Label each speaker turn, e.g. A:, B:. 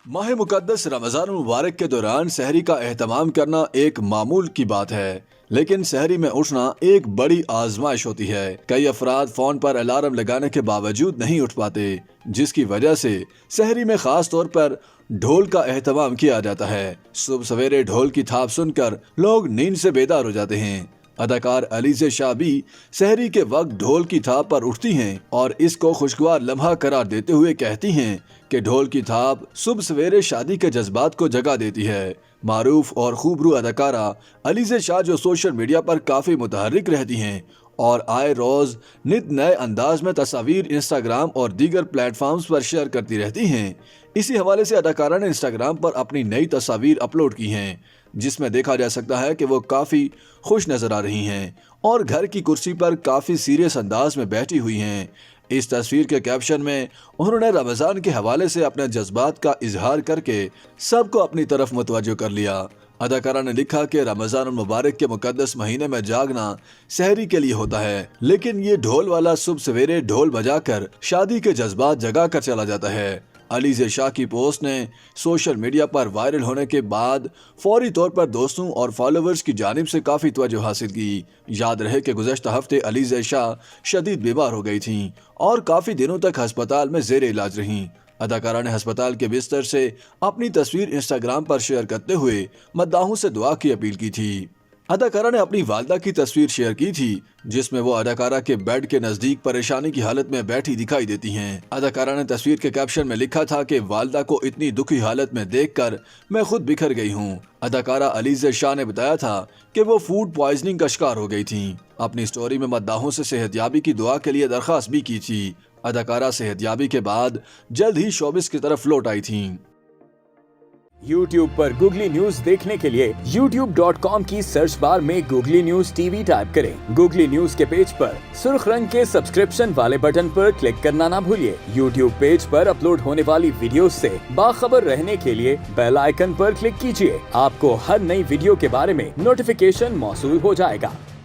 A: माह मुकद्दस रमज़ान मुबारक के दौरान सहरी का एहतमाम करना एक मामूल की बात है, लेकिन सहरी में उठना एक बड़ी आजमाइश होती है। कई अफराद फोन पर अलार्म लगाने के बावजूद नहीं उठ पाते, जिसकी वजह से सहरी में खास तौर पर ढोल का एहतमाम किया जाता है। सुबह सवेरे ढोल की थाप सुनकर लोग नींद से बेदार हो जाते हैं। अदाकार अलीज़ा शाह भी सहरी के वक्त ढोल की थाप पर उठती हैं और इसको खुशगवार लम्हा करार देते हुए कहती हैं कि ढोल की थाप सुबह सवेरे शादी के जज्बात को जगा देती है। मारूफ और खूबरू अदाकारा अलीज़ा शाह जो सोशल मीडिया पर काफ़ी मुतहर्रिक रहती हैं और आए रोज़ नित नए अंदाज में तस्वीर इंस्टाग्राम और दीगर प्लेटफॉर्म्स पर शेयर करती रहती हैं। इसी हवाले से अदाकारा ने इंस्टाग्राम पर अपनी नई तस्वीर अपलोड की हैं, जिसमें देखा जा सकता है कि वो काफ़ी खुश नज़र आ रही हैं और घर की कुर्सी पर काफ़ी सीरियस अंदाज में बैठी हुई हैं। इस तस्वीर के कैप्शन में उन्होंने रमज़ान के हवाले से अपने जज्बात का इजहार करके सबको अपनी तरफ मुतवज्जो कर लिया। अदाकारा ने लिखा कि रमज़ान मुबारक के मुकद्दस महीने में जागना सहरी के लिए होता है, लेकिन ये ढोल वाला सुबह सवेरे ढोल बजाकर शादी के जज्बात जगा कर चला जाता है। अलीज़ा शाह की पोस्ट ने सोशल मीडिया पर वायरल होने के बाद फौरी तौर पर दोस्तों और फॉलोवर्स की जानिब से काफ़ी तवज्जो हासिल की। याद रहे कि गुज़श्ता हफ्ते अलीज़ा शाह शदीद बीमार हो गई थीं और काफ़ी दिनों तक हस्पताल में ज़ेर इलाज रहीं। अदाकारा ने हस्पताल के बिस्तर से अपनी तस्वीर इंस्टाग्राम पर शेयर करते हुए मद्दाहों से दुआ की अपील की थी। अदाकारा ने अपनी वालदा की तस्वीर शेयर की थी, जिसमें वो अदाकारा के बेड के नजदीक परेशानी की हालत में बैठी दिखाई देती हैं। अदाकारा ने तस्वीर के कैप्शन में लिखा था कि वालदा को इतनी दुखी हालत में देखकर मैं खुद बिखर गई हूँ। अदाकारा अलीज़ा शाह ने बताया था कि वो फूड पॉइजनिंग का शिकार हो गई थी। अपनी स्टोरी में मद्दाहों से सेहतयाबी की दुआ के लिए दरख्वास्त भी की थी। अदाकारा सेहतयाबी के बाद जल्द ही शोबिस की तरफ लौट आई थीं।
B: YouTube पर गूगली न्यूज देखने के लिए youtube.com की सर्च बार में गूगली न्यूज टीवी टाइप करें। गूगली न्यूज के पेज पर सुर्ख रंग के सब्सक्रिप्शन वाले बटन पर क्लिक करना ना भूलिए। YouTube पेज पर अपलोड होने वाली वीडियोस से बाखबर रहने के लिए बेल आइकन पर क्लिक कीजिए। आपको हर नई वीडियो के बारे में नोटिफिकेशन मौसूल हो जाएगा।